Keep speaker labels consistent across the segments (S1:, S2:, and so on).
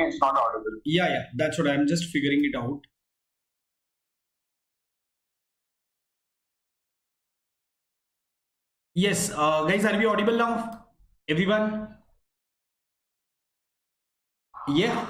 S1: apparently it's not audible.
S2: Yeah, that's what I'm just figuring it out. Yes, guys, are we audible now? Everyone? Yeah.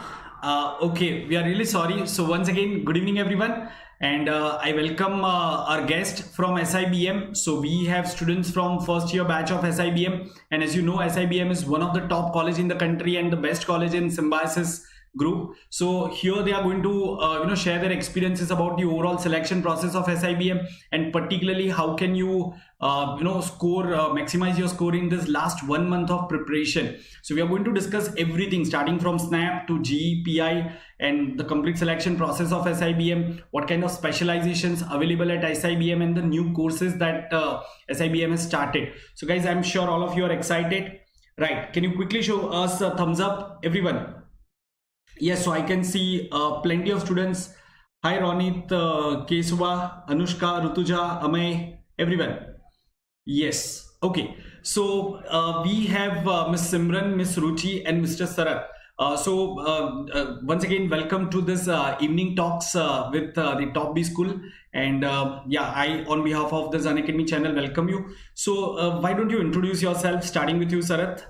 S2: Okay, we are really sorry. So once again, good evening, everyone. And I welcome our guest from SIBM. So we have students from first year batch of SIBM. And as you know, SIBM is one of the top college in the country and the best college in Symbiosis group. So here they are going to share their experiences about the overall selection process of SIBM, and particularly how can you maximize your score in this last 1 month of preparation. So we are going to discuss everything starting from SNAP to GEPI and the complete selection process of SIBM, what kind of specializations available at SIBM, and the new courses that SIBM has started. So guys, I'm sure all of you are excited, right? Can you quickly show us a thumbs up, everyone? Yes, so I can see plenty of students. Hi Ronit, Kesava, Anushka, Rutuja, Amay, everyone. Yes, okay. So we have Miss Simran, Miss Ruchi, and Mr. Sarat. Once again, welcome to this evening talks with the Top B School. And I, on behalf of this Unacademy channel, welcome you. So why don't you introduce yourself, starting with you, Sarat?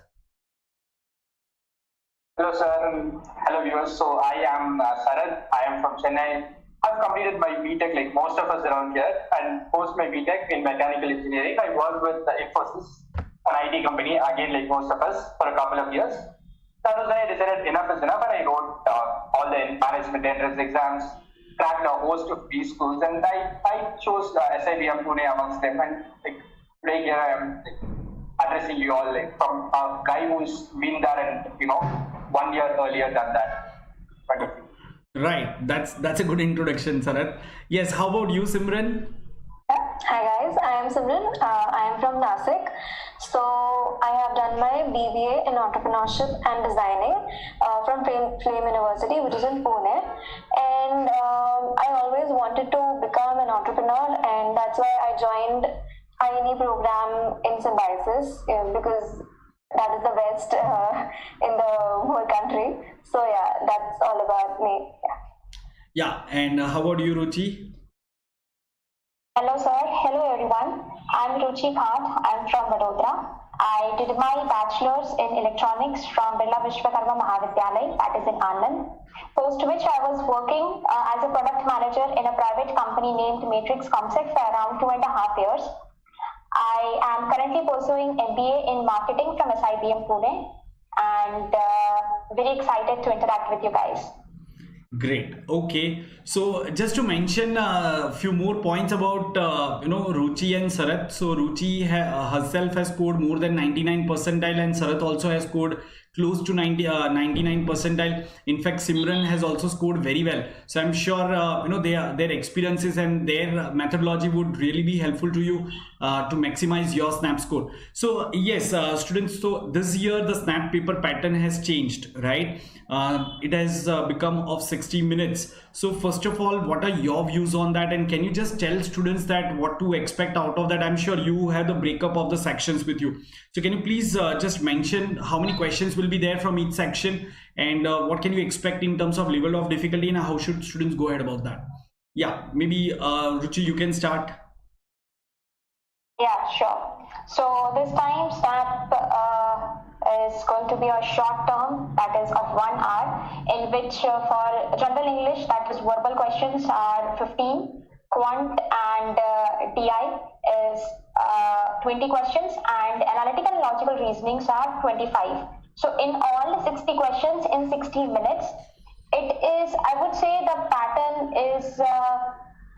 S1: Hello sir, and hello viewers. So I am Sarat. I am from Chennai. I've completed my BTech like most of us around here, and post my BTech in mechanical engineering, I worked with Infosys, an IT company, again like most of us, for a couple of years. That was when I decided enough is enough, and I wrote all the management entrance exams, cracked a host of B schools, and I chose SIBM Pune amongst them. And like today here I am addressing you all like from a guy who's been there and 1 year earlier than that. Wonderful.
S2: Right, that's a good introduction, Sarat. Yes, how about you, Simran?
S3: Hi guys, I am Simran. I am from Nasik. So I have done my BBA in entrepreneurship and designing from Flame University, which is in Pune. And I always wanted to become an entrepreneur, and that's why I joined INE program in Symbiosis, because that is the best in the whole country. So yeah, that's all about me.
S2: Yeah, and how about you, Ruchi?
S4: Hello sir, hello everyone. I'm Ruchi Khan. I'm from Vadodara. I did my bachelor's in electronics from Birla Vishwakarma Mahavidyalaya, that is in Anand. Post which I was working as a product manager in a private company named Matrix Comsec for around 2.5 years. I am currently pursuing MBA in marketing from SIBM Pune, and very excited to interact with you guys.
S2: Great. Okay. So just to mention a few more points about Ruchi and Sarat. So Ruchi herself has scored more than 99 percentile, and Sarat also has scored close to 99 percentile. In fact, Simran has also scored very well. So I'm sure their experiences and their methodology would really be helpful to you to maximize your SNAP score. So yes, students. So this year the SNAP paper pattern has changed, right? It has become of 60 minutes. So first of all, what are your views on that, and can you just tell students that what to expect out of that? I'm sure you have the breakup of the sections with you. So can you please just mention how many questions will be there from each section, and what can you expect in terms of level of difficulty, and how should students go ahead about that? Yeah, maybe Ruchi, you can start.
S4: Yeah, sure. So this time SNAP is going to be a short term, that is of 1 hour, in which for general English, that is verbal questions, are 15, quant and DI is 20 questions, and analytical and logical reasonings are 25. So in all 60 questions in 60 minutes, it is, I would say the pattern is,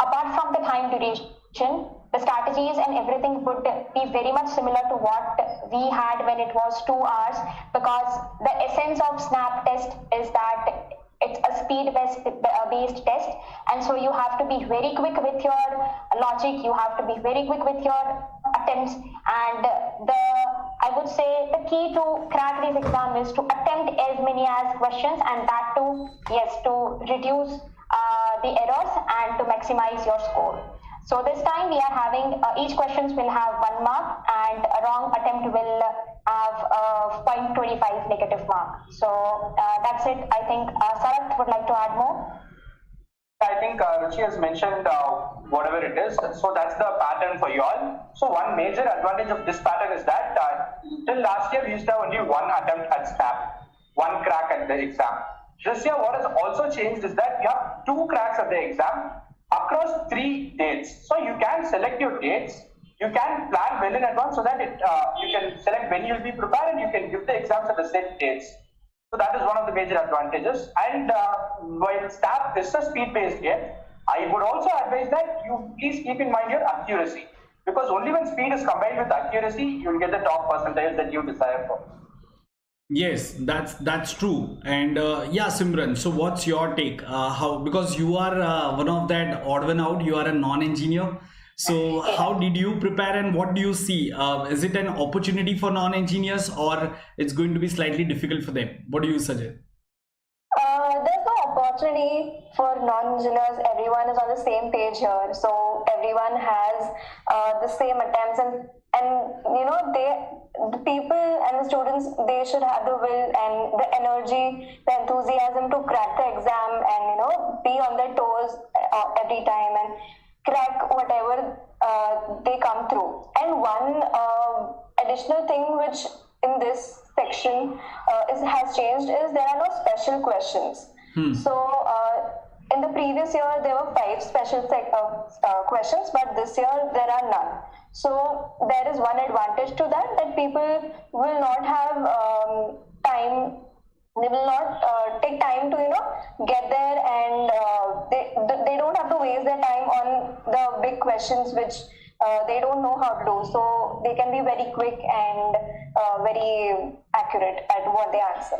S4: apart from the time duration, the strategies and everything would be very much similar to what we had when it was 2 hours, because the essence of SNAP test is that it's a speed-based test, and so you have to be very quick with your logic, you have to be very quick with your attempts, and I would say the key to crack this exam is to attempt as many as questions, and that to reduce the errors and to maximize your score. So this time we are having each questions will have 1 mark, and a wrong attempt will have 0.25 negative mark. So that's it. I think Sarath would like to add more.
S1: I think Ruchi has mentioned whatever it is. So that's the pattern for you all. So one major advantage of this pattern is that till last year we used to have only one attempt at SNAP, one crack at the exam. This year what has also changed is that you have 2 cracks at the exam across 3 dates. So you can select your dates, you can plan well in advance so that you can select when you will be prepared and you can give the exams at the set dates. So that is one of the major advantages. And while SNAP is a speed-based game, I would also advise that you please keep in mind your accuracy, because only when speed is combined with accuracy, you will get the top percentiles that you desire for.
S2: Yes, that's true. And yeah, Simran, so what's your take? Because you are one of that odd one out, you are a non-engineer. So how did you prepare and what do you see? Is it an opportunity for non-engineers or it's going to be slightly difficult for them? What do you suggest?
S3: There's no opportunity for non-engineers. Everyone is on the same page here. So everyone has the same attempts, and you know, the people and the students, they should have the will and the energy, the enthusiasm to crack the exam and, you know, be on their toes every time and crack whatever they come through. And one additional thing which in this section has changed is there are no special questions. So in the previous year there were 5 special questions, but this year there are none. So there is one advantage to that people will not have time. They will not take time to, you know, get there, and they don't have to waste their time on the big questions which they don't know how to do. So they can be very quick and very accurate at what they answer.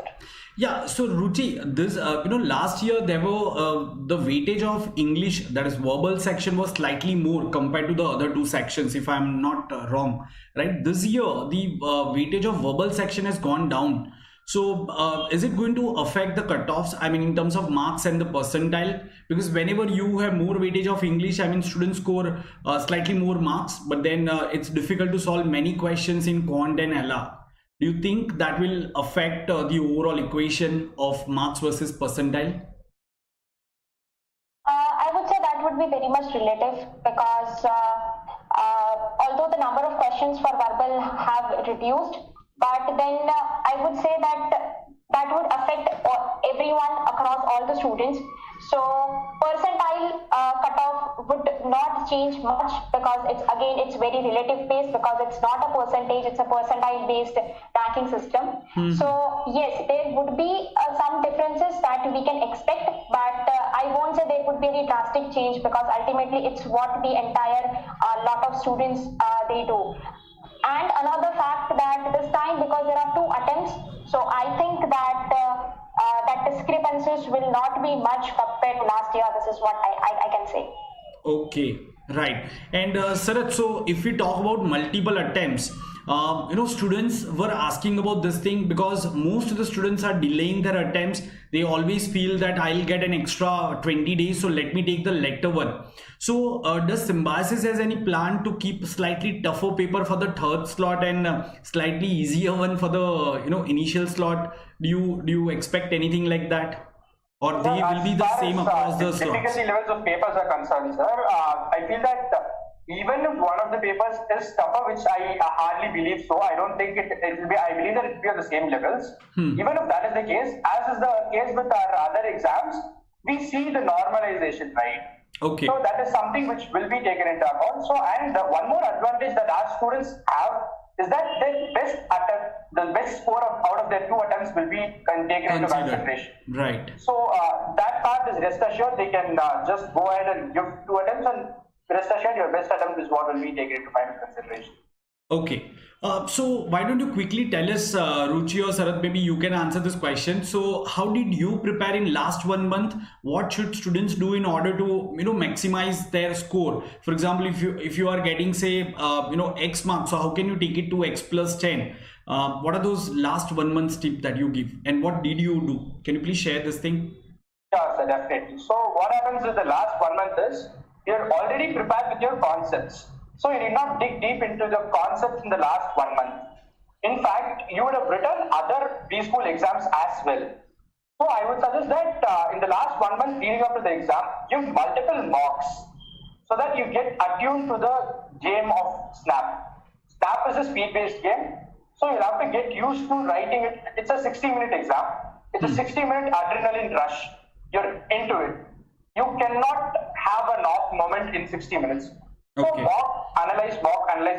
S2: Yeah, so Ruchi, this last year there were the weightage of English, that is verbal section, was slightly more compared to the other 2 sections, if I'm not wrong, right? This year the weightage of verbal section has gone down. So is it going to affect the cutoffs? I mean, in terms of marks and the percentile, because whenever you have more weightage of English, I mean, students score slightly more marks, but then it's difficult to solve many questions in quant and LR. Do you think that will affect the overall equation of marks versus percentile?
S4: I would say that would be very much relative, because although the number of questions for verbal have reduced, but then I would say that would affect everyone across all the students. So percentile cutoff would not change much, because it's very relative based, because it's not a percentage, it's a percentile based ranking system. So yes, there would be some differences that we can expect, but I won't say there would be any drastic change, because ultimately it's what the entire lot of students they do. And another fact that this time, because there are 2 attempts, so I think that that discrepancies will not be much compared to last year. This is what I can say.
S2: Okay, right. And Sarath, so if we talk about multiple attempts, students were asking about this thing, because most of the students are delaying their attempts. They always feel that I'll get an extra 20 days, so let me take the later one. So does Symbiosis has any plan to keep slightly tougher paper for the 3rd slot and slightly easier one for the initial slot? Do you expect anything like that? Or they will be the same across the slots?
S1: Difficulty levels of papers are concerned, sir. I feel that even if one of the papers is tougher, which I hardly believe so, I don't think it will be, I believe that it will be on the same levels. Even if that is the case, as is the case with our other exams, we see the normalization, right?
S2: Okay.
S1: So that is something which will be taken into account. So, and one more advantage that our students have is that the best attempt, the best score out of their 2 attempts will be taken into consideration.
S2: Right.
S1: So that part is rest assured, they can just go ahead and give 2 attempts, and rest assured your best attempt is what will be taken into final consideration.
S2: Okay. So why don't you quickly tell us, Ruchi or Sarath, maybe you can answer this question. So how did you prepare in last 1 month? What should students do in order to maximize their score? For example, if you are getting, say, X marks, so how can you take it to X plus 10? What are those last 1 month tips that you give, and what did you do? Can you please share this thing?
S1: Yeah, sir, definitely. So what happens is the last 1 month is you're already prepared with your concepts. So you need not dig deep into the concepts in the last 1 month. In fact, you would have written other preschool exams as well. So I would suggest that in the last 1 month leading up to the exam, give multiple mocks so that you get attuned to the game of Snap. Snap is a speed-based game, so you'll have to get used to writing it. It's a 60-minute exam. It's a 60-minute adrenaline rush. You're into it. You cannot have an off moment in 60 minutes. So mock analyze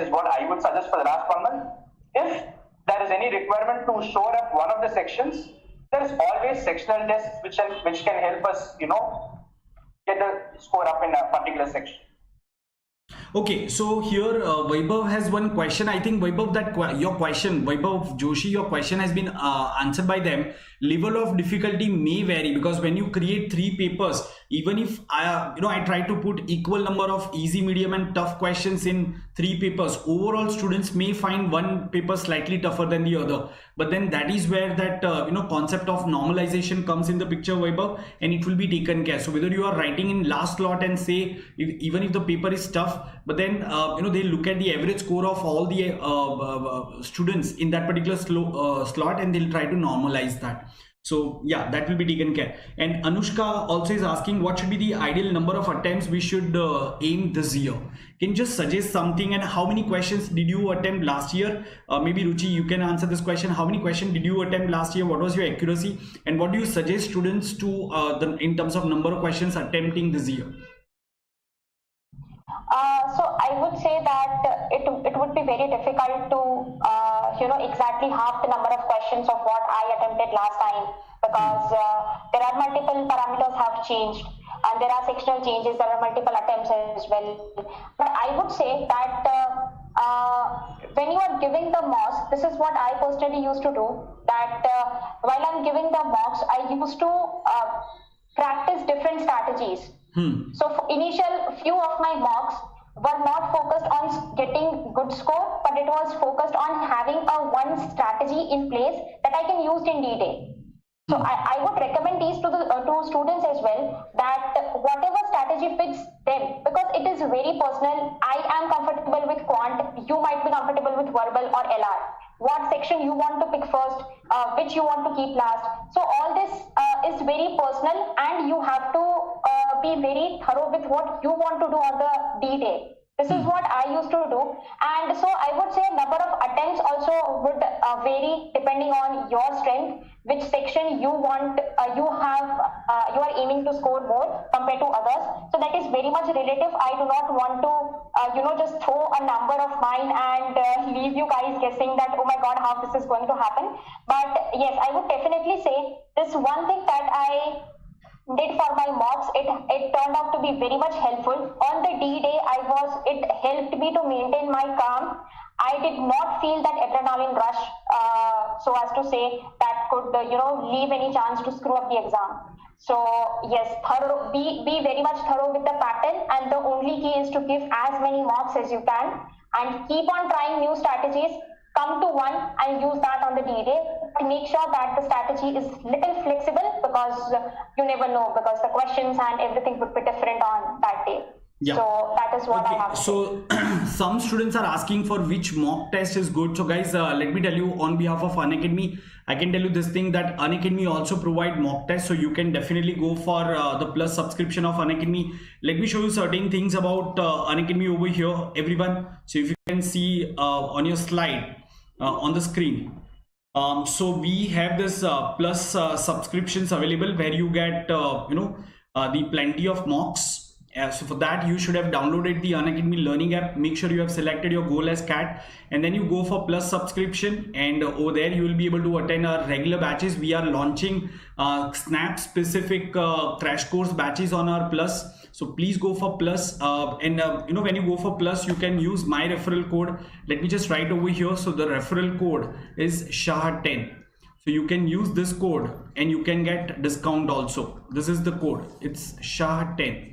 S1: is what I would suggest for the last 1 month. If there is any requirement to shore up one of the sections, there is always sectional tests which can help us, get a score up in a particular section.
S2: Okay, so here Vaibhav has one question. I think Vaibhav, your question, Vaibhav Joshi, your question has been answered by them. Level of difficulty may vary because when you create 3 papers, even if I try to put equal number of easy, medium and tough questions in 3 papers, overall students may find one paper slightly tougher than the other. But then that is where that concept of normalization comes in the picture, Vaibhav, and it will be taken care. So whether you are writing in last slot and say even if the paper is tough, but then they look at the average score of all the students in that particular slot and they'll try to normalize that. So yeah, that will be taken care. And Anushka also is asking what should be the ideal number of attempts we should aim this year. Can you just suggest something, and how many questions did you attempt last year? Maybe Ruchi, you can answer this question. How many questions did you attempt last year? What was your accuracy? And what do you suggest students to in terms of number of questions attempting this year?
S4: So I would say that it would be very difficult to exactly half the number of questions of what I attempted last time, because there are multiple parameters have changed and there are sectional changes, there are multiple attempts as well. But I would say that when you are giving the mocks, this is what I personally used to do, that while I'm giving the mocks, I used to practice different strategies. So for initial few of my mocks were not focused on getting good score, but it was focused on having a one strategy in place that I can use in D-Day. So I would recommend these to students as well, that whatever strategy fits them, because it is very personal. I am comfortable with quant, you might be comfortable with verbal or LR. What section you want to pick first, which you want to keep last. So all this is very personal, and you have to be very thorough with what you want to do on the D-Day. This is what I used to do, and so I would say number of attempts also would vary depending on your strength, which section you want, you are aiming to score more compared to others. So that is very much relative. I do not want to just throw a number of mine and leave you guys guessing that, oh my god, how this is going to happen. But yes, I would definitely say this one thing that I did for my mocks, it turned out to be very much helpful. On the D-Day, it helped me to maintain my calm. I did not feel that adrenaline rush, so as to say, that could leave any chance to screw up the exam. So yes, be very much thorough with the pattern, and the only key is to give as many mocks as you can and keep on trying new strategies. Come to one and use that on the D-Day. Make sure that the strategy is little flexible, because you never know, because the questions and everything would be different on that day. Yeah. So that is what I have to
S2: say. Some students are asking for which mock test is good. So guys, let me tell you on behalf of Unacademy, I can tell you this thing, that Unacademy also provide mock tests. So you can definitely go for the plus subscription of Unacademy. Let me show you certain things about Unacademy over here, everyone. So if you can see on your slide, on the screen, so we have this plus subscriptions available where you get the plenty of mocks. So for that you should have downloaded the Unacademy learning app. Make sure you have selected your goal as CAT, and then you go for plus subscription, and over there you will be able to attend our regular batches. We are launching snap specific crash course batches on our plus. So please go for plus, and when you go for plus, you can use my referral code. Let me just write over here. So the referral code is SHAH10. So you can use this code and you can get discount also. This is the code. It's SHAH10.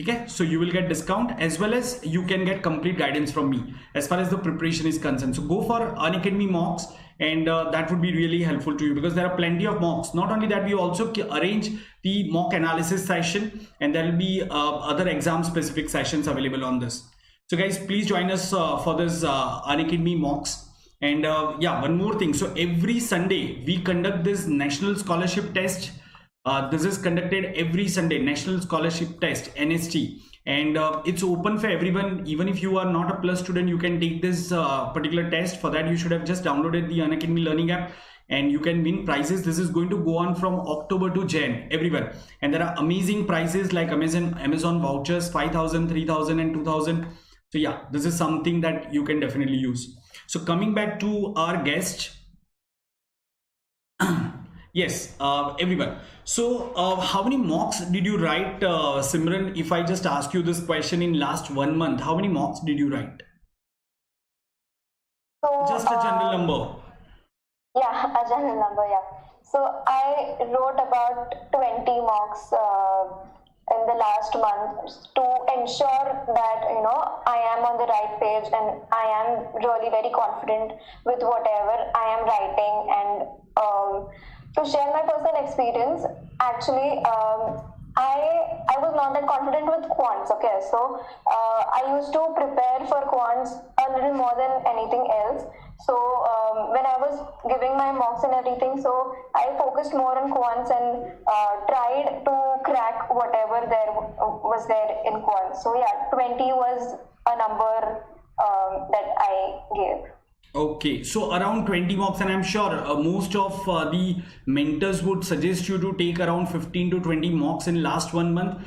S2: Okay, so you will get discount, as well as you can get complete guidance from me as far as the preparation is concerned. So go for Unacademy mocks, and that would be really helpful to you because there are plenty of mocks. Not only that, we also arrange the mock analysis session, and there will be other exam specific sessions available on this. So guys, please join us for this Unacademy mocks. And yeah, one more thing. So every Sunday we conduct this national scholarship test. This is conducted every Sunday, National Scholarship Test, NST, and it's open for everyone. Even if you are not a plus student, you can take this particular test. For that, you should have just downloaded the Unacademy learning app, and you can win prizes. This is going to go on from October to Jan, everyone. And there are amazing prizes like Amazon vouchers, 5,000, 3,000 and 2,000. So yeah, this is something that you can definitely use. So coming back to our guest. Yes, everyone. So how many mocks did you write, Simran? If I just ask you this question, in last 1 month, how many mocks did you write?
S3: So,
S2: just a general number.
S3: Yeah, a general number, yeah. So I wrote about 20 mocks in the last month to ensure that, you know, I am on the right page and I am really very confident with whatever I am writing. And to share my personal experience, actually, I was not that confident with quants, okay? So I used to prepare for quants a little more than anything else. So when I was giving my mocks and everything, so I focused more on quants and tried to crack whatever there was there in quants. So yeah, 20 was a number that I gave.
S2: Okay, so around 20 mocks, and I'm sure most of the mentors would suggest you to take around 15 to 20 mocks in last 1 month,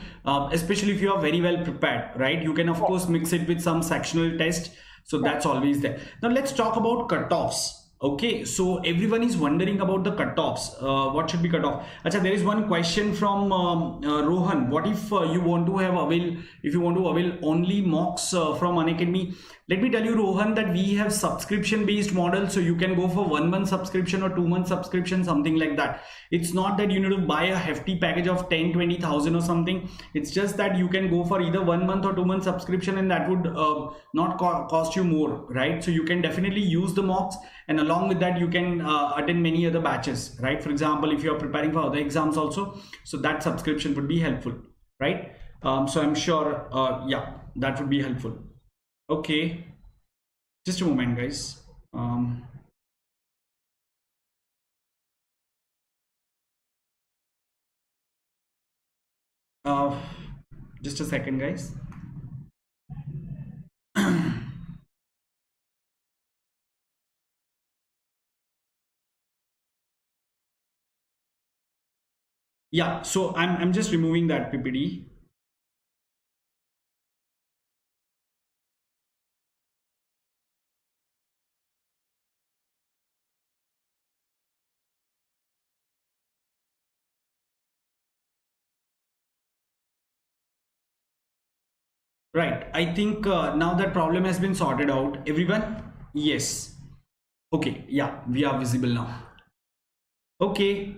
S2: especially if you are very well prepared, right? You can of course mix it with some sectional test, so that's always there. Now let's talk about cutoffs. Okay, so everyone is wondering about the cutoffs. What should be cutoff? Achha, there is one question from Rohan. What if you want to avail only mocks from Unacademy? Let me tell you, Rohan, that we have subscription based model, so you can go for 1 month subscription or 2 month subscription, something like that. It's not that you need to buy a hefty package of 10,000-20,000 or something. It's just that you can go for either 1 month or 2 month subscription, and that would not cost you more, right? So you can definitely use the mocks, and along with that you can attend many other batches, right? For example, if you are preparing for other exams also, so that subscription would be helpful, right? So I'm sure yeah, that would be helpful. Okay, just a moment, guys. Just a second, guys. Yeah, so I'm just removing that PPT. Right, I think now that problem has been sorted out. Everyone? Yes. Okay, yeah, we are visible now. Okay,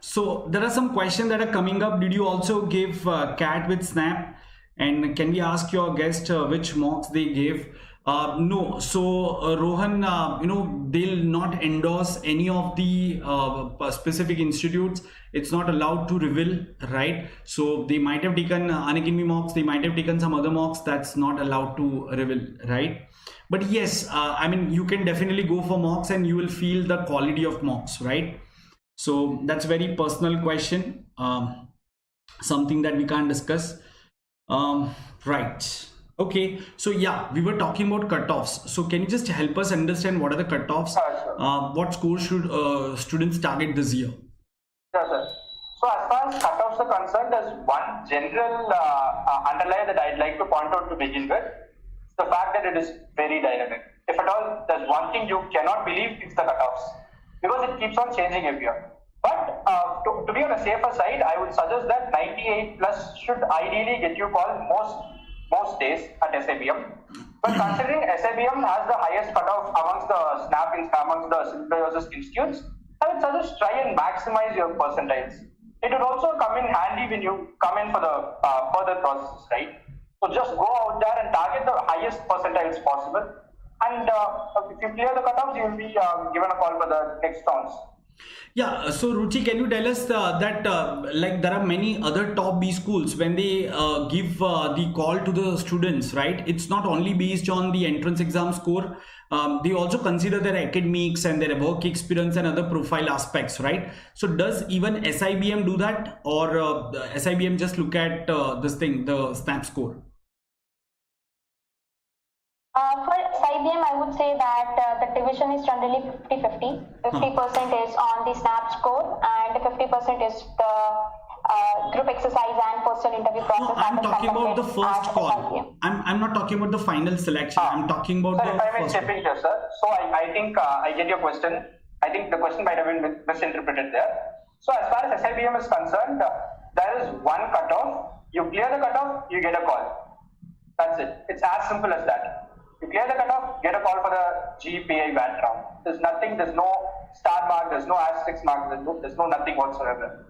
S2: so there are some questions that are coming up. Did you also give CAT with Snap? And can we ask your guest which mocks they gave? No, so Rohan, you know, they'll not endorse any of the specific institutes. It's not allowed to reveal, right? So they might have taken Unacademy mocks, they might have taken some other mocks. That's not allowed to reveal, right? But yes, I mean, you can definitely go for mocks and you will feel the quality of mocks, right? So that's a very personal question, something that we can't discuss. Right. Okay, so yeah, we were talking about cutoffs. So can you just help us understand what are the cutoffs?
S1: Sure.
S2: What scores should students target this year?
S1: Sure, sir. So as far as cutoffs are concerned, there's one general underline that I'd like to point out to begin with. The fact that it is very dynamic. If at all, there's one thing you cannot believe, it's the cutoffs. Because it keeps on changing every year. But to be on a safer side, I would suggest that 98 plus should ideally get you called most days at SIBM. But considering SIBM has the highest cutoff amongst the amongst the Symbiosis institutes, I would suggest try and maximize your percentiles. It would also come in handy when you come in for the further processes, right? So just go out there and target the highest percentiles possible. And if you clear the cutoffs, you will be given a call for the next rounds.
S2: Yeah, so Ruchi, can you tell us that like there are many other top B schools when they give the call to the students, right? It's not only based on the entrance exam score. They also consider their academics and their work experience and other profile aspects, right? So does even SIBM do that, or SIBM just look at this thing, the SNAP score?
S4: For SIBM, I would say that the division is generally 50-50. 50% is on the SNAP score and 50% is the group exercise and personal interview process.
S2: No, I'm talking about the first call. I'm not talking about the final selection. I'm talking about
S1: the first call. If I may step in here, sir. So I think I get your question. I think the question might have been misinterpreted there. So as far as SIBM is concerned, there is one cutoff. You clear the cutoff, you get a call. That's it. It's as simple as that. You clear the cutoff, get a call for the GPA VAT round. There's nothing, there's no star mark, there's no asterisk mark, there's no nothing whatsoever.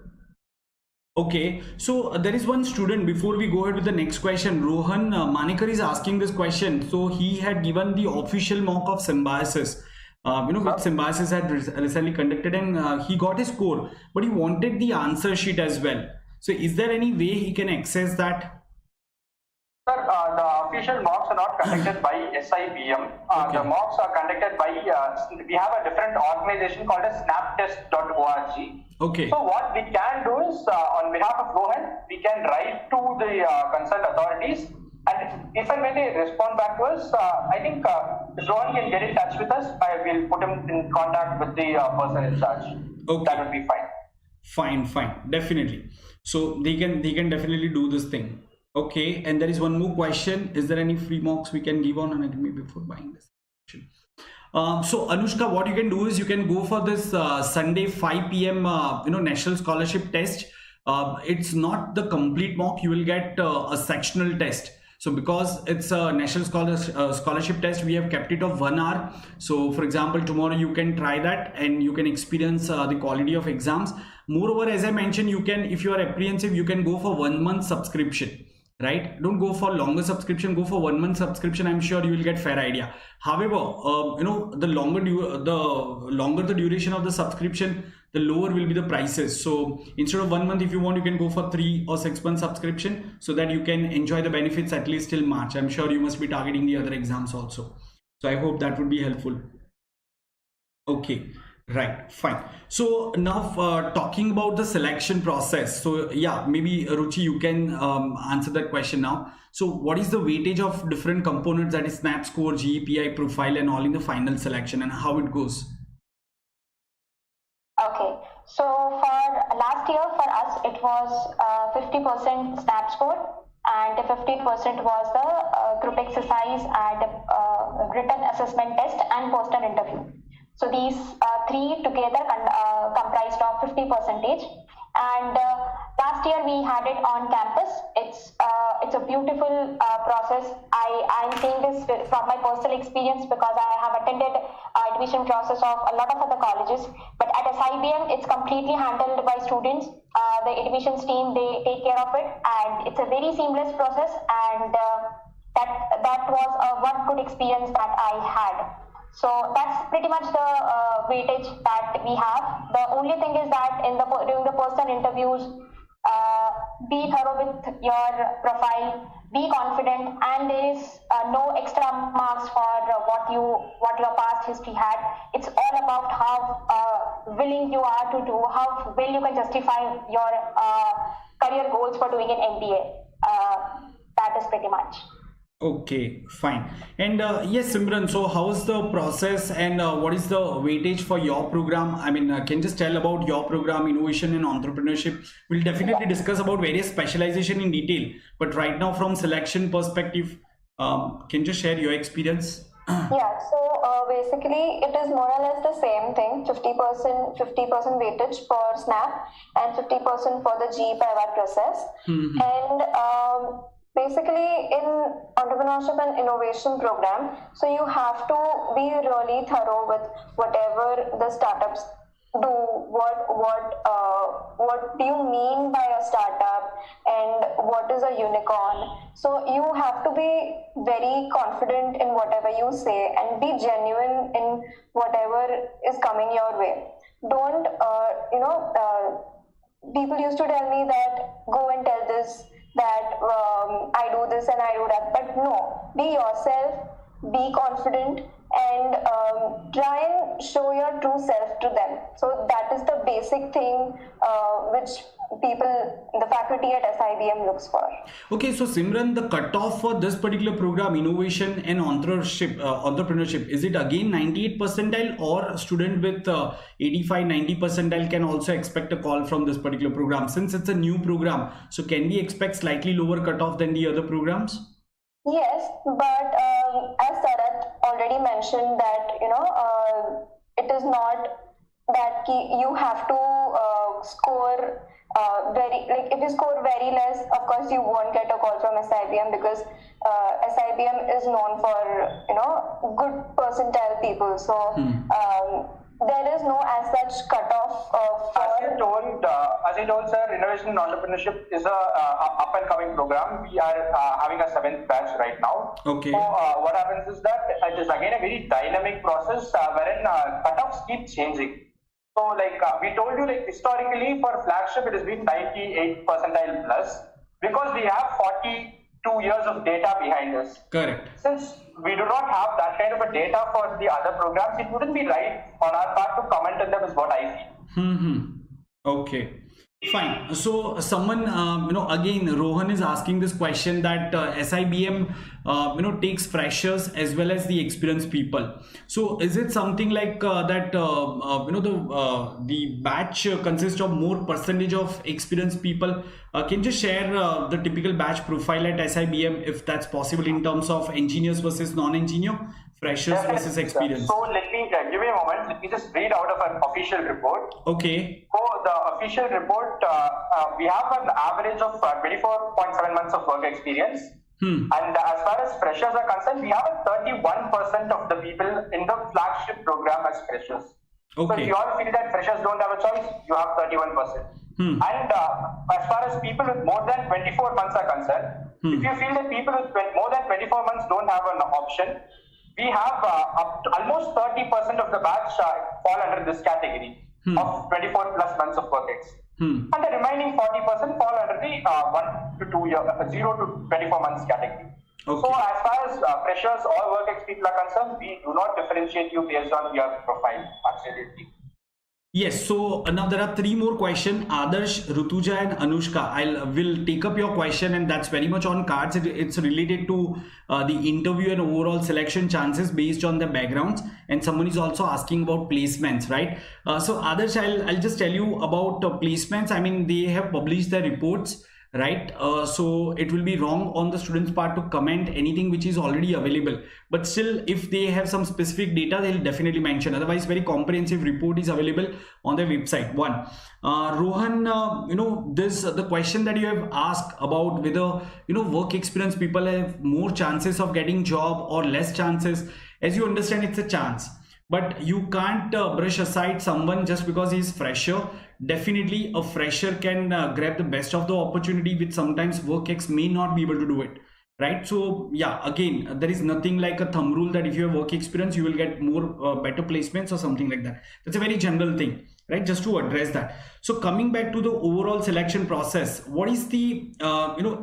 S2: Okay, so there is one student, before we go ahead with the next question, Rohan Manekar is asking this question. So he had given the official mock of Symbiosis, which Symbiosis had recently conducted, and he got his score, but he wanted the answer sheet as well. So is there any way he can access that?
S1: Sir, the official mocks are not conducted by SIBM. The mocks are conducted by, we have a different organization called as snaptest.org.
S2: Okay.
S1: So what we can do is, on behalf of Rohan, we can write to the concerned authorities, and if and when they respond back to us, I think Rohan can get in touch with us. I will put him in contact with the person in charge.
S2: Okay.
S1: That would be fine.
S2: Fine, definitely. So they can definitely do this thing. Okay, and there is one more question. Is there any free mocks we can give on Unacademy before buying this? So Anushka, what you can do is you can go for this Sunday 5 p.m. National Scholarship Test. It's not the complete mock. You will get a sectional test. So because it's a National Scholarship Test, we have kept it of 1 hour. So for example, tomorrow you can try that and you can experience the quality of exams. Moreover, as I mentioned, you can, if you are apprehensive, you can go for 1 month subscription. Right, don't go for longer subscription, go for 1 month subscription. I'm sure you will get fair idea. However, the longer the duration of the subscription, the lower will be the prices. So instead of 1 month, if you want, you can go for 3 or 6 month subscription, so that you can enjoy the benefits at least till March. I'm sure you must be targeting the other exams also. So I hope that would be helpful. Okay. Right, fine. So now talking about the selection process. So yeah, maybe Ruchi, you can answer that question now. So what is the weightage of different components, that is SNAP score, GPI profile and all, in the final selection, and how it goes?
S4: Okay, so for last year for us it was 50% SNAP score and 50% was the group exercise and written assessment test and personal interview. So these three together comprised of 50%. And last year we had it on campus. It's a beautiful process. I'm saying this from my personal experience because I have attended admission process of a lot of other colleges. But at SIBM, it's completely handled by students. The admissions team, they take care of it, and it's a very seamless process. And that was one good experience that I had. So that's pretty much the weightage that we have. The only thing is that during the personal interviews, be thorough with your profile, be confident, and there is no extra marks for what your past history had. It's all about how willing you are to do, how well you can justify your career goals for doing an MBA. That is pretty much.
S2: Okay, fine. And yes, Simran, so how's the process and what is the weightage for your program? I mean, can you just tell about your program, innovation and entrepreneurship? We'll definitely discuss about various specialization in detail, but right now from selection perspective, can you just share your experience?
S3: Yeah, so basically it is more or less the same thing, 50% weightage for SNAP and 50% for the GPI process. And basically in entrepreneurship and innovation program, so you have to be really thorough with whatever the startups do, what what do you mean by a startup and what is a unicorn. So you have to be very confident in whatever you say and be genuine in whatever is coming your way. Don't, people used to tell me that go and tell this, that I do this and I do that, but no, be yourself, be confident, and try and show your true self to them. So that is the basic thing which people, the faculty at SIBM looks for.
S2: Okay, so Simran, the cutoff for this particular program, innovation and entrepreneurship, is it again 98 percentile, or student with 85-90 percentile can also expect a call from this particular program? Since it's a new program, so can we expect slightly lower cutoff than the other programs?
S3: Yes, but as Sarat already mentioned that, it is not that you have to score if you score very less, of course you won't get a call from SIBM, because SIBM is known for, good percentile people. So there is no as such cutoff
S1: As I told, sir, Innovation and Entrepreneurship is a up and coming program. We are having a 7th batch right now.
S2: Okay.
S1: So what happens is that it is again a very dynamic process wherein cutoffs keep changing. So we told you, historically for flagship it has been 98 percentile plus, because we have 42 years of data behind us.
S2: Correct.
S1: Since we do not have that kind of a data for the other programs, it wouldn't be right on our part to comment on them, is what I feel.
S2: Okay, fine. So someone, again, Rohan is asking this question that SIBM, takes freshers as well as the experienced people. So is it something like that, the batch consists of more percentage of experienced people? Can you just share the typical batch profile at SIBM, if that's possible, in terms of engineers versus non-engineer, freshers versus experienced?
S1: So let me give me a moment. Let me just read out of an official report.
S2: Okay.
S1: So the official report, we have an average of 24.7 months of work experience. And as far as freshers are concerned, we have 31% of the people in the flagship program as freshers.
S2: Okay.
S1: So if you all feel that freshers don't have a choice, you have 31%. And as far as people with more than 24 months are concerned, if you feel that people with more than 24 months don't have an option, we have up to almost 30% of the batch fall under this category of 24 plus months of work experience. And the remaining 40% fall under the 1 to 2 year, 0 to 24 months category.
S2: Okay.
S1: So as far as freshers or work experience people are concerned, we do not differentiate you based on your profile. Absolutely.
S2: Yes, so now there are 3 more questions. Adarsh, Rutuja and Anushka, will take up your question, and that's very much on cards. It's related to the interview and overall selection chances based on the backgrounds, and someone is also asking about placements, right? So Adarsh, I'll just tell you about placements. I mean, they have published their reports, right? So it will be wrong on the students' part to comment anything which is already available, but still, if they have some specific data, they'll definitely mention. Otherwise, very comprehensive report is available on their website. One, Rohan, the question that you have asked about whether work experience people have more chances of getting job or less chances. As you understand, it's a chance, but you can't brush aside someone just because he's fresher. Definitely a fresher can grab the best of the opportunity, which sometimes work ex may not be able to do it, right? So yeah, again, there is nothing like a thumb rule that if you have work experience you will get more better placements or something like that. That's a very general thing, right? Just to address that. So coming back to the overall selection process, what is the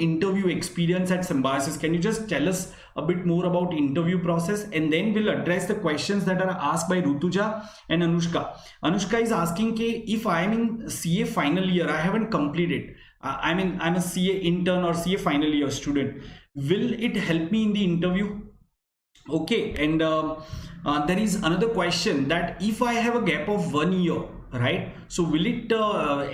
S2: interview experience at Symbiosis? Can you just tell us a bit more about interview process, and then we'll address the questions that are asked by Rutuja and Anushka. Anushka is asking if I am in CA final year, I haven't completed, I'm a CA intern or CA final year student, will it help me in the interview? Okay, and there is another question that if I have a gap of 1 year, right, so will it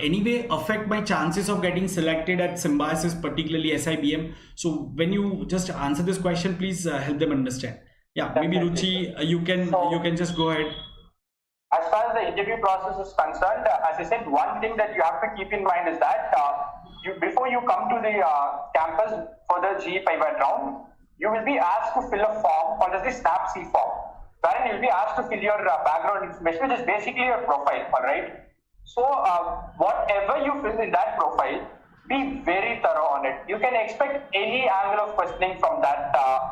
S2: anyway affect my chances of getting selected at Symbiosis, particularly SIBM? So when you just answer this question, please help them understand. Yeah, maybe Ruchi, you can just go ahead.
S1: As far as the interview process is concerned, as I said, one thing that you have to keep in mind is that before you come to the campus for the GE pivot round, you will be asked to fill a form called as the SNAP-C form, wherein you will be asked to fill your background information, which is basically your profile, all right? So whatever you fill in that profile, be very thorough on it. You can expect any angle of questioning from that,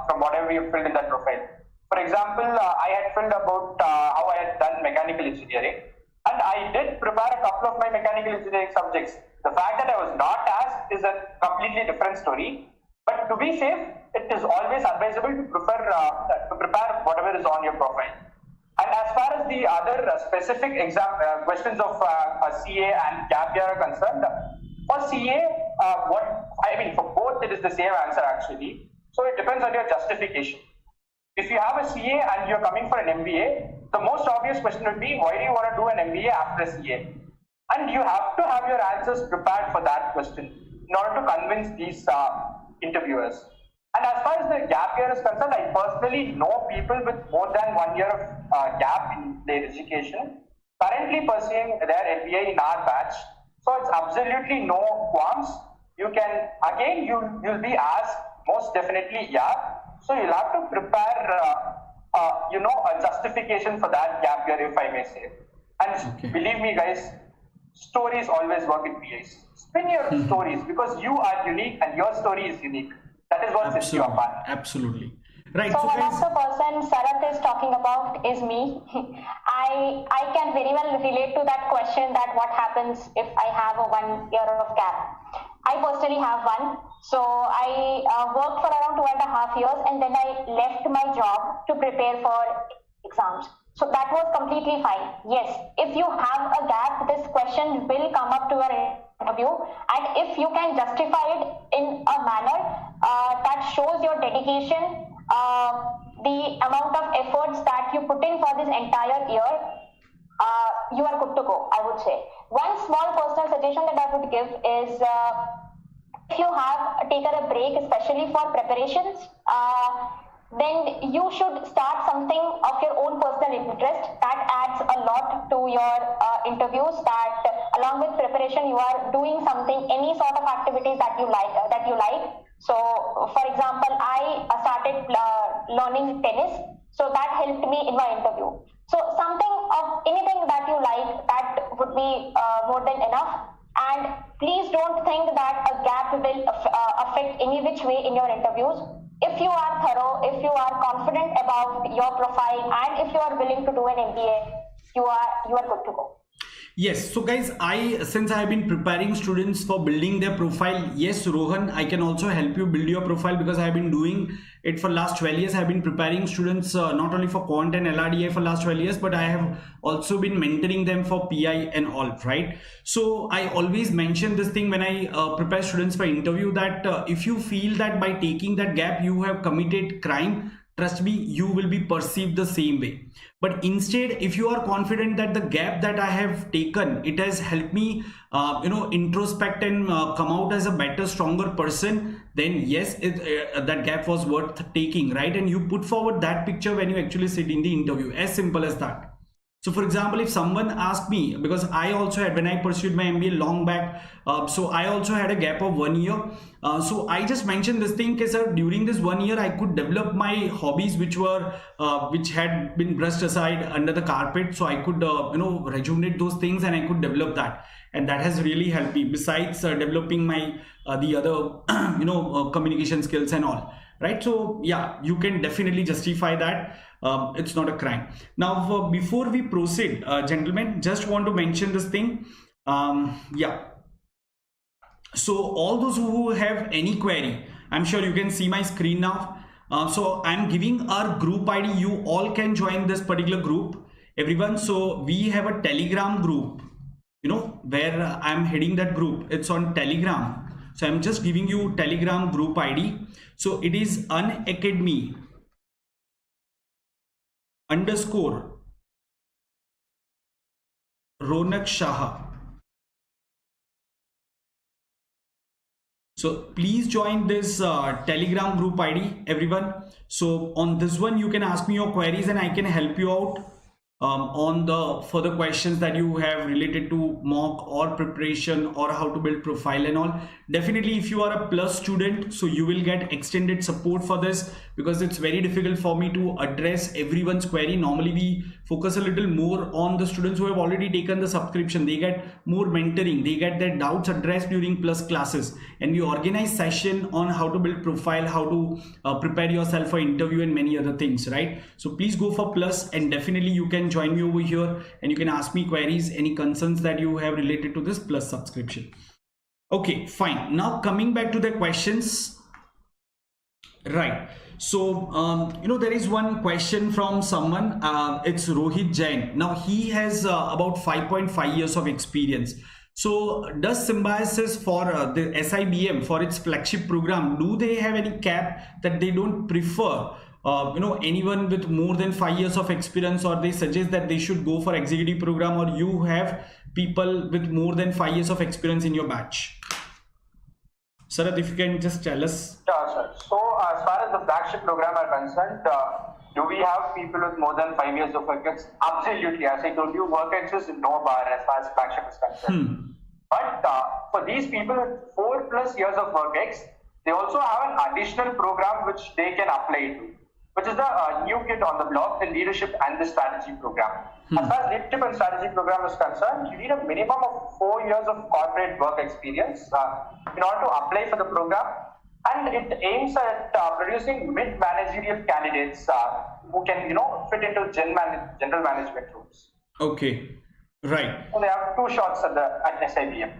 S1: from whatever you filled in that profile. For example, I had filled about how I had done mechanical engineering, and I did prepare a couple of my mechanical engineering subjects. The fact that I was not asked is a completely different story. But to be safe, it is always advisable to prepare whatever is on your profile. And as far as the other specific exam questions of CA and gap year are concerned, for CA, for both it is the same answer actually. So it depends on your justification. If you have a CA and you're coming for an MBA, the most obvious question would be, why do you want to do an MBA after a CA? And you have to have your answers prepared for that question in order to convince these interviewers. And as far as the gap year is concerned, I personally know people with more than 1 year of gap in their education currently pursuing their MBA in our batch. So it's absolutely no qualms. You can, again, you'll be asked, most definitely, yeah. So you'll have to prepare, a justification for that gap year, if I may say. And believe me, guys, stories always work in PAs. Spin your stories, because you are unique and your story is unique. That is what sets you apart.
S2: Absolutely. Right.
S4: So one of the person Sarath is talking about is me. I can very well relate to that question, that what happens if I have a 1 year of gap. I personally have one. So I worked for around 2.5 years, and then I left my job to prepare for exams. So that was completely fine. Yes, if you have a gap, this question will come up to your interview, and if you can justify it in a manner that shows your dedication, the amount of efforts that you put in for this entire year, you are good to go, I would say. One small personal suggestion that I would give is, if you have taken a break, especially for preparations, then you should start something of your own personal interest. That adds a lot to your interviews, that along with preparation you are doing something, any sort of activities that you like. So for example, I started learning tennis, so that helped me in my interview. So something of anything that you like, that would be more than enough. And please don't think that a gap will affect any which way in your interviews. If you are thorough, if you are confident about your profile, and if you are willing to do an MBA, you are good to go.
S2: Yes, so guys, since I have been preparing students for building their profile, yes, Rohan, I can also help you build your profile, because I have been doing it for last 12 years. I have been preparing students not only for Quant and LRDI for last 12 years, but I have also been mentoring them for PI and all, right? So I always mention this thing when I prepare students for interview, that if you feel that by taking that gap you have committed crime, trust me, you will be perceived the same way. But instead, if you are confident that the gap that I have taken, it has helped me, introspect and come out as a better, stronger person, then yes, that gap was worth taking, right? And you put forward that picture when you actually sit in the interview, as simple as that. So for example, if someone asked me, because I also had, when I pursued my MBA long back, so I also had a gap of 1 year. So I just mentioned this thing, sir, during this 1 year, I could develop my hobbies, which had been brushed aside under the carpet. So I could, rejuvenate those things, and I could develop that. And that has really helped me, besides developing my, the other, communication skills and all. Right. So yeah, you can definitely justify that. It's not a crime. Now, before we proceed, gentlemen, just want to mention this thing. Yeah. So all those who have any query, I'm sure you can see my screen now. So I'm giving our group ID. You all can join this particular group, everyone. So we have a Telegram group, where I'm heading that group. It's on Telegram. So I'm just giving you Telegram group ID. So it is Unacademy _ Ronak Shah. So please join this Telegram group ID, everyone. So on this one, you can ask me your queries and I can help you out. on the further questions that you have related to mock or preparation or how to build profile and all. Definitely, if you are a plus student, so you will get extended support for this, because it's very difficult for me to address everyone's query. Normally we focus a little more on the students who have already taken the subscription. They get more mentoring, they get their doubts addressed during plus classes, and we organize session on how to build profile, how to prepare yourself for interview and many other things, right? So please go for plus, and definitely you can join me over here and you can ask me queries, any concerns that you have related to this plus subscription. Okay, fine. Now coming back to the questions, right? So there is one question from someone. It's Rohit Jain. Now he has about 5.5 years of experience. So does Symbiosis for the SIBM, for its flagship program, do they have any cap that they don't prefer anyone with more than 5 years of experience, or they suggest that they should go for executive program, or you have people with more than 5 years of experience in your batch? Sarath, if you can just tell us.
S1: Yeah, sir. So as far as the flagship program are concerned, do we have people with more than 5 years of experience? Absolutely. As I told you, work is no bar as far as flagship is concerned. But for these people with 4+ years of work ex, they also have an additional program which they can apply to, which is the new kid on the block, the leadership and the strategy program. As far as leadership and strategy program is concerned, you need a minimum of 4 years of corporate work experience in order to apply for the program, and it aims at producing mid-managerial candidates who can fit into general management roles.
S2: Okay, right.
S1: So they have 2 shots at SIBM.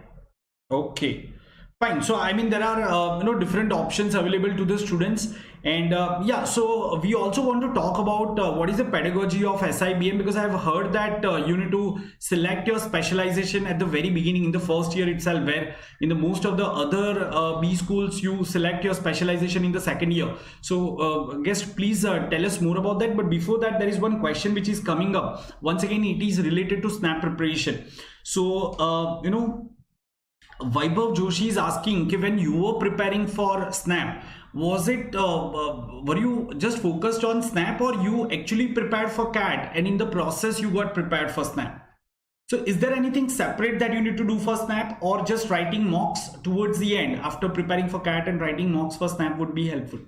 S2: Okay, fine. So I mean, there are different options available to the students, and yeah, so we also want to talk about what is the pedagogy of SIBM, because I have heard that you need to select your specialization at the very beginning in the first year itself, where in the most of the other B schools you select your specialization in the second year. So guest, please tell us more about that. But before that, there is one question which is coming up. Once again, it is related to SNAP preparation. So Vaibhav Joshi is asking, when you were preparing for SNAP, was it were you just focused on SNAP, or you actually prepared for CAT and in the process you got prepared for SNAP? So is there anything separate that you need to do for SNAP, or just writing mocks towards the end after preparing for CAT and writing mocks for SNAP would be helpful?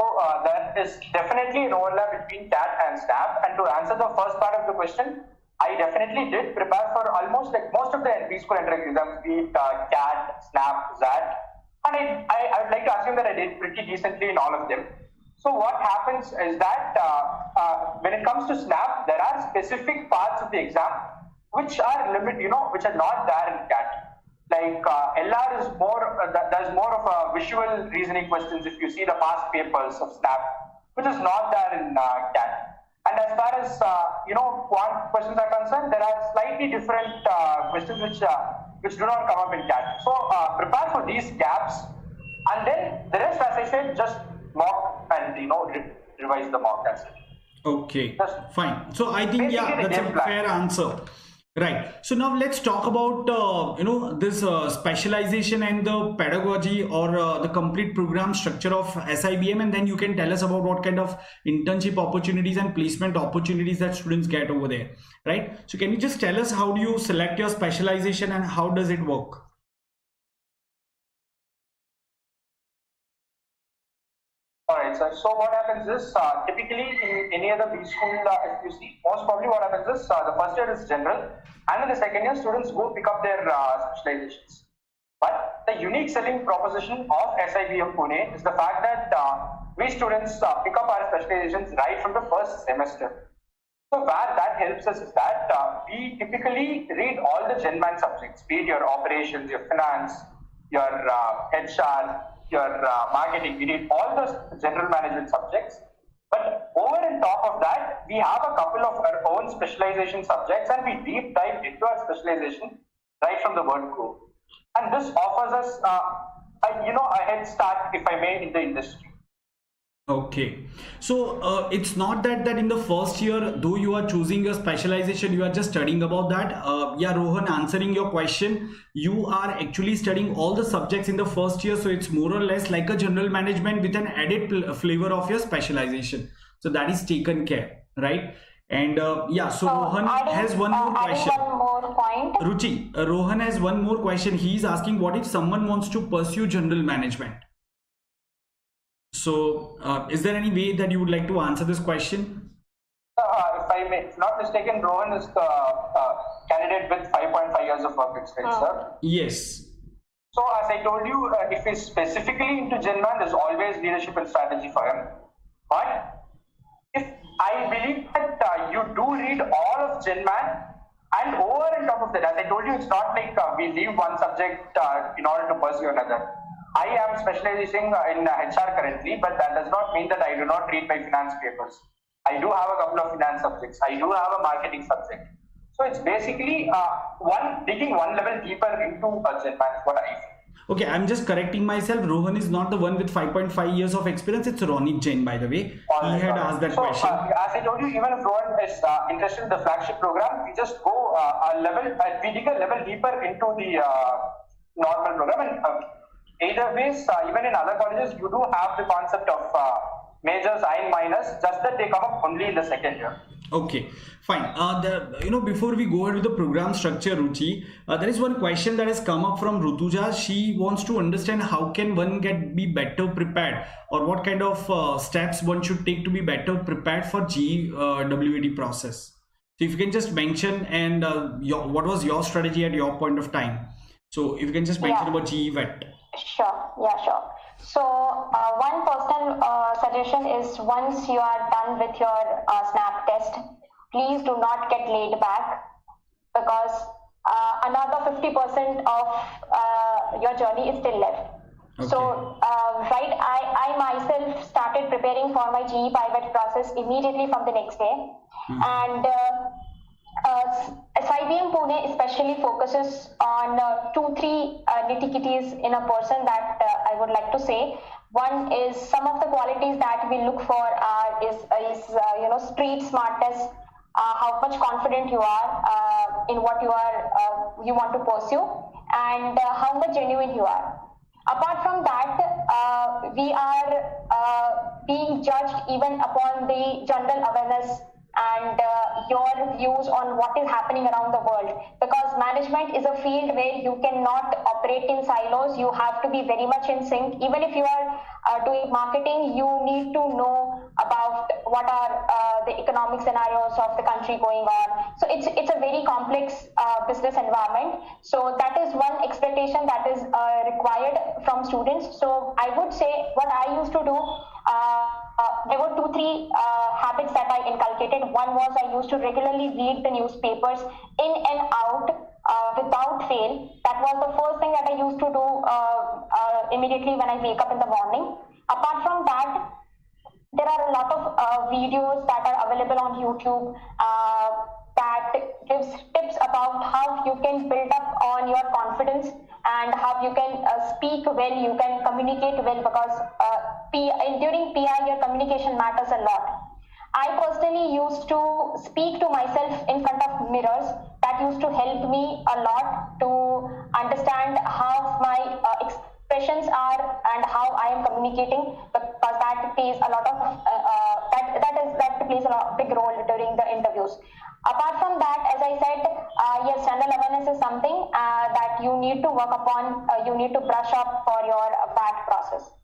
S1: So there is definitely an overlap between CAT and SNAP, and to answer the first part of the question, I definitely did prepare for almost like most of the B school entrance exams, be it CAT, SNAP, ZAT, and I would like to assume that I did pretty decently in all of them. So what happens is that when it comes to SNAP, there are specific parts of the exam which are which are not there in CAT. Like LR is more, there's more of a visual reasoning questions if you see the past papers of SNAP, which is not there in CAT. And as far as quant questions are concerned, there are slightly different questions which do not come up in CAT. So prepare for these gaps, and then the rest, as I said, just mock and revise the mock. That's it.
S2: Okay, fine. So I think that's a fair answer. Right. So now let's talk about this specialization and the pedagogy, or the complete program structure of SIBM, and then you can tell us about what kind of internship opportunities and placement opportunities that students get over there. Right. So can you just tell us, how do you select your specialization and how does it work?
S1: Alright, sir. So what happens is, typically in any other B school, if you see, most probably what happens is, the first year is general, and in the second year, students go pick up their specializations. But the unique selling proposition of SIBM Pune is the fact that we students pick up our specializations right from the first semester. So where that helps us is that we typically read all the GenMan subjects, be it your operations, your finance, your HR, your marketing. We read all those general management subjects. But over and top of that, we have a couple of our own specialization subjects, and we deep dive into our specialization right from the word go. And this offers us a head start, if I may, in the industry.
S2: Okay, so it's not that in the first year, though you are choosing your specialization, you are just studying about that. Yeah, Rohan, answering your question, you are actually studying all the subjects in the first year, so it's more or less like a general management with an added flavor of your specialization. So that is taken care, right? And so Rohan has one more question.
S4: One more point.
S2: Ruchi, Rohan has one more question. He is asking, what if someone wants to pursue general management? So, is there any way that you would like to answer this question?
S1: If I may not mistaken, Rohan is the candidate with 5.5 years of work experience, sir.
S2: Yes.
S1: So, as I told you, if he's specifically into Gen Man, there's always leadership and strategy for him. But if I believe that you do read all of Gen Man, and over and top of that, as I told you, it's not like we leave one subject in order to pursue another. I am specializing in HR currently, but that does not mean that I do not read my finance papers. I do have a couple of finance subjects. I do have a marketing subject. So it's basically digging one level deeper into a Gen Man is what I feel.
S2: Okay, I'm just correcting myself. Rohan is not the one with 5.5 years of experience. It's Ronit Jain, by the way. He had asked that question.
S1: As I told you, even if Rohan is interested in the flagship program, we just go we dig a level deeper into the normal program. And either ways, even in other colleges, you do have the concept of majors and minors, just that they come up only in the second year.
S2: Okay, fine. Before we go ahead with the program structure, Ruchi, there is one question that has come up from Rutuja. She wants to understand how can one be better prepared, or what kind of steps one should take to be better prepared for GWAD process. So if you can just mention and what was your strategy at your point of time. So if you can just mention about GWAT.
S4: Sure. Yeah, sure. So one personal suggestion is, once you are done with your SNAP test, please do not get laid back, because another 50% of your journey is still left. Okay. So I myself started preparing for my GE pivot process immediately from the next day. And SIBM Pune especially focuses on 2-3 nitty-gritties in a person that I would like to say. One is, some of the qualities that we look for is street smartness, how much confident you are in what you want to pursue, and how much genuine you are. Apart from that, we are being judged even upon the general awareness and your views on what is happening around the world, because management is a field where you cannot operate in silos. You have to be very much in sync. Even if you are doing marketing, you need to know about what are the economic scenarios of the country going on. So it's a very complex business environment. So that is one expectation that is required from students. So I would say, what I used to do, there were 2-3 habits that I inculcated. One was, I used to regularly read the newspapers in and out without fail. That was the first thing that I used to do immediately when I wake up in the morning. Apart from that, there are a lot of videos that are available on YouTube that gives tips about how you can build up on your confidence and how you can speak well, you can communicate well, because during PI your communication matters a lot. I personally used to speak to myself in front of mirrors. That used to help me a lot to understand how my expressions are and how I am communicating, because that plays a lot of that plays a big role during the interviews. Apart from that, as I said, yes, general awareness is something that you need to work upon. You need to brush up for your BAT process.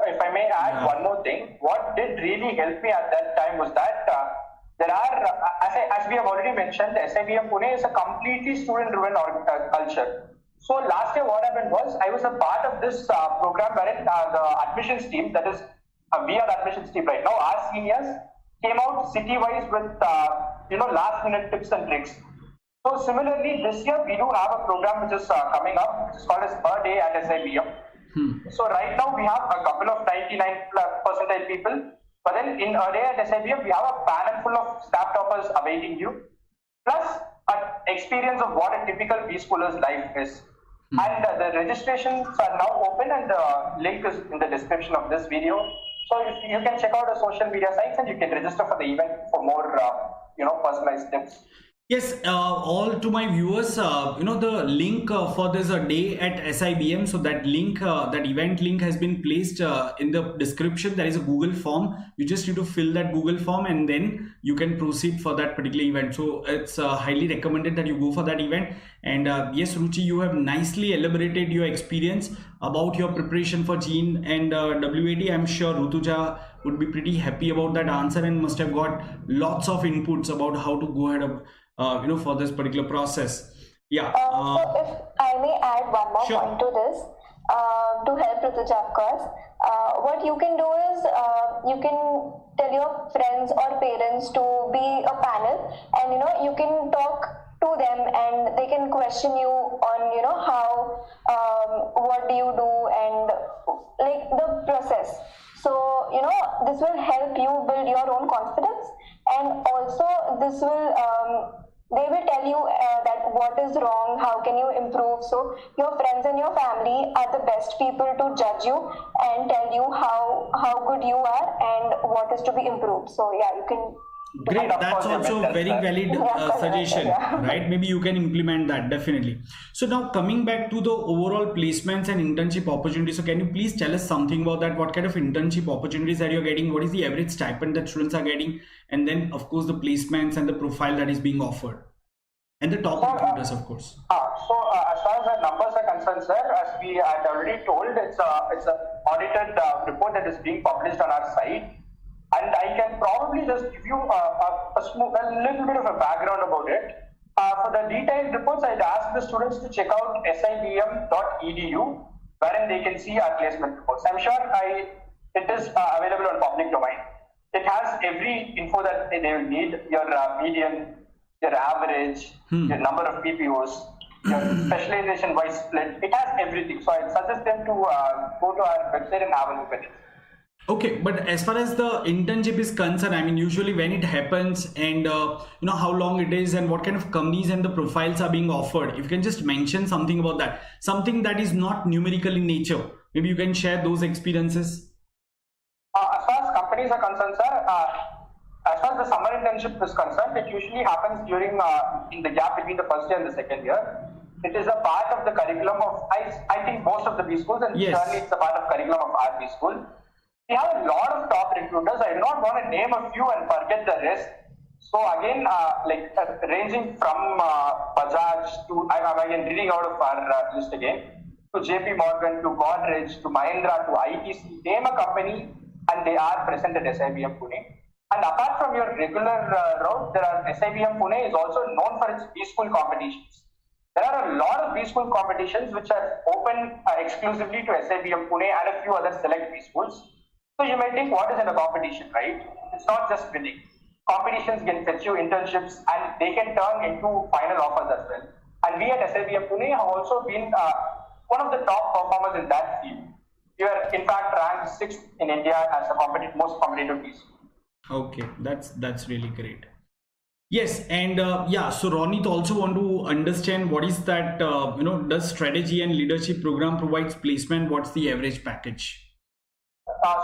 S1: If I may add one more thing, what did really help me at that time was that there are, as we have already mentioned, SIBM Pune is a completely student-driven culture. So last year what happened was, I was a part of this program wherein the admissions team, that is, we are the admissions team right now, our seniors came out city-wise with last-minute tips and tricks. So similarly, this year we do have a program which is coming up, which is called as A Day at SIBM. So right now we have a couple of 99 percentile people, but then in A Day at SIBM we have a panel full of staff toppers awaiting you, plus an experience of what a typical B-schooler's life is. And the registrations are now open, and the link is in the description of this video. So if you can check out the social media sites and you can register for the event for more personalized tips.
S2: Yes, all to my viewers, the link for this day at SIBM. So that link, that event link has been placed in the description. There is a Google form. You just need to fill that Google form and then you can proceed for that particular event. So it's highly recommended that you go for that event. And yes, Ruchi, you have nicely elaborated your experience about your preparation for Gene and WAT. I'm sure Rutuja would be pretty happy about that answer and must have got lots of inputs about how to go ahead of for this particular process. Yeah.
S3: So if I may add one more point to this, to help Rituja, of course, what you can do is you can tell your friends or parents to be a panel, and you can talk to them and they can question you on how what do you do and like the process. So this will help you build your own confidence, and also this will they will tell you that what is wrong, how can you improve. So your friends and your family are the best people to judge you and tell you how good you are and what is to be improved. So yeah, you can.
S2: Great, that's also a very valid suggestion, right? Maybe you can implement that, definitely. So now coming back to the overall placements and internship opportunities, so can you please tell us something about that? What kind of internship opportunities that you're getting? What is the average stipend that students are getting? And then of course the placements and the profile that is being offered. And the top recruiters, of course.
S1: As far as the numbers are concerned, sir, as we had already told, it's an audited report that is being published on our site. And I can probably just give you a little bit of a background about it. For the detailed reports, I'd ask the students to check out sibm.edu, wherein they can see our placement reports. I'm sure it is available on public domain. It has every info that they will need, your median, your average, your number of PPOs, your specialization-wise split. It has everything. So I'd suggest them to go to our website and have a look at it.
S2: Okay, but as far as the internship is concerned, I mean, usually when it happens and how long it is and what kind of companies and the profiles are being offered, if you can just mention something about that, something that is not numerical in nature, maybe you can share those experiences.
S1: As far as companies are concerned, sir, as far as the summer internship is concerned, it usually happens during in the gap between the first year and the second year. It is a part of the curriculum of I think most of the B schools, and certainly it's a part of curriculum of our B school. We have a lot of top recruiters. I do not want to name a few and forget the rest. So again, ranging from Bajaj to, I'm again reading out of our list again, to JP Morgan, to Godrej, to Mahindra, to ITC, name a company and they are present at SIBM Pune. And apart from your regular route, there are SIBM Pune is also known for its B school competitions. There are a lot of B school competitions which are open exclusively to SIBM Pune and a few other select B schools. So you may think, what is in a competition, right? It's not just winning. Competitions can fetch you internships and they can turn into final offers as well. And we at SIBM Pune have also been one of the top performers in that field. We are in fact ranked 6th in India as the most competitive B school.
S2: Okay, that's really great. Yes, and so Ronit also want to understand what is that, does strategy and leadership program provides placement? What's the average package?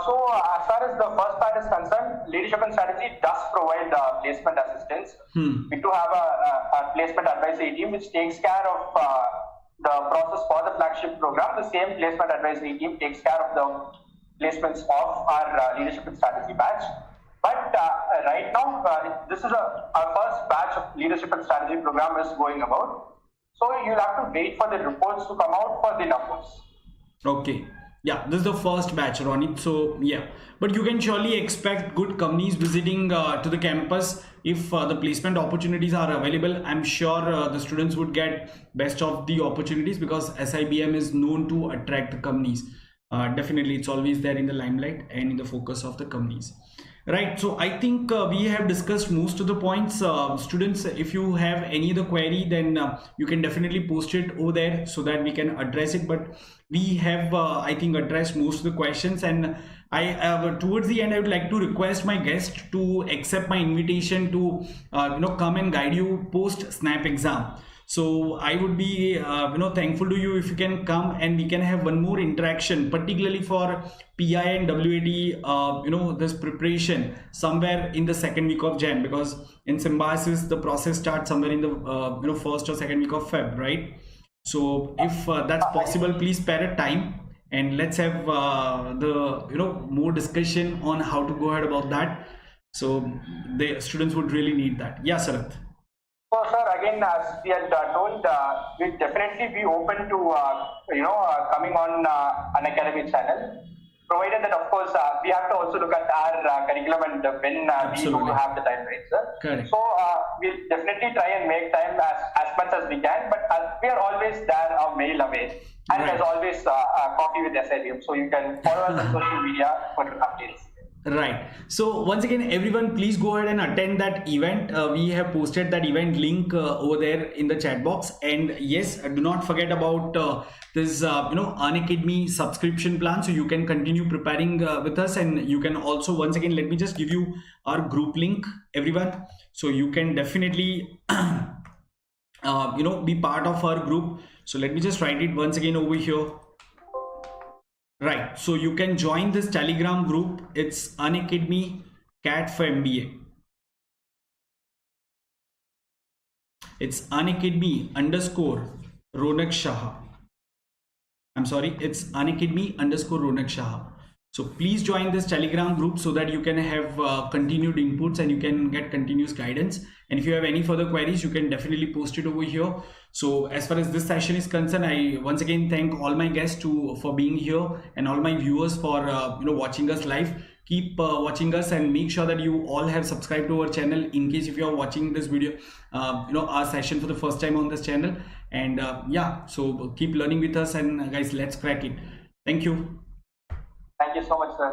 S1: So as far as the first part is concerned, leadership and strategy does provide placement assistance. We do have a placement advisory team which takes care of the process for the flagship program. The same placement advisory team takes care of the placements of our leadership and strategy batch. But right now, this is our first batch of leadership and strategy program is going about. So you'll have to wait for the reports to come out for the numbers.
S2: Okay. Yeah, this is the first batch, Ronit. So yeah, but you can surely expect good companies visiting to the campus if the placement opportunities are available. I'm sure the students would get best of the opportunities because SIBM is known to attract the companies. Definitely, it's always there in the limelight and in the focus of the companies. Right, so I think we have discussed most of the points. Students, if you have any other query, then you can definitely post it over there so that we can address it. But we have, I think, addressed most of the questions. And towards the end, I would like to request my guest to accept my invitation to, come and guide you post SNAP exam. So I would be thankful to you if you can come and we can have one more interaction, particularly for PI and WAT this preparation somewhere in the second week of Jan, because in Symbiosis the process starts somewhere in the first or second week of Feb, right? So if that's possible, please spare a time and let's have more discussion on how to go ahead about that. So the students would really need that. Yeah, Sarath.
S1: So, sir, again, as we had told, we'll definitely be open to coming on Unacademy channel, provided that, of course, we have to also look at our curriculum and when we do have the time, right, sir?
S2: Correct.
S1: So we'll definitely try and make time as much as we can, but we are always there, a mail away, and
S2: Right.
S1: there's always coffee with SIBM, so you can follow us on social media for updates.
S2: Right. So once again, everyone, please go ahead and attend that event. We have posted that event link over there in the chat box. And yes, do not forget about this, Unacademy subscription plan. So you can continue preparing with us, and you can also, once again, let me just give you our group link, everyone. So you can definitely, be part of our group. So let me just write it once again over here. Right, so you can join this Telegram group. It's Unacademy CAT4MBA. It's Unacademy _Ronak Shah. I'm sorry, it's Unacademy _Ronak Shah. So please join this Telegram group so that you can have continued inputs and you can get continuous guidance. And if you have any further queries, you can definitely post it over here. So as far as this session is concerned, I once again thank all my guests for being here and all my viewers for watching us live. Keep watching us and make sure that you all have subscribed to our channel in case if you are watching this video, our session for the first time on this channel. And so keep learning with us, and guys, let's crack it. Thank you.
S1: Thank you so much, sir.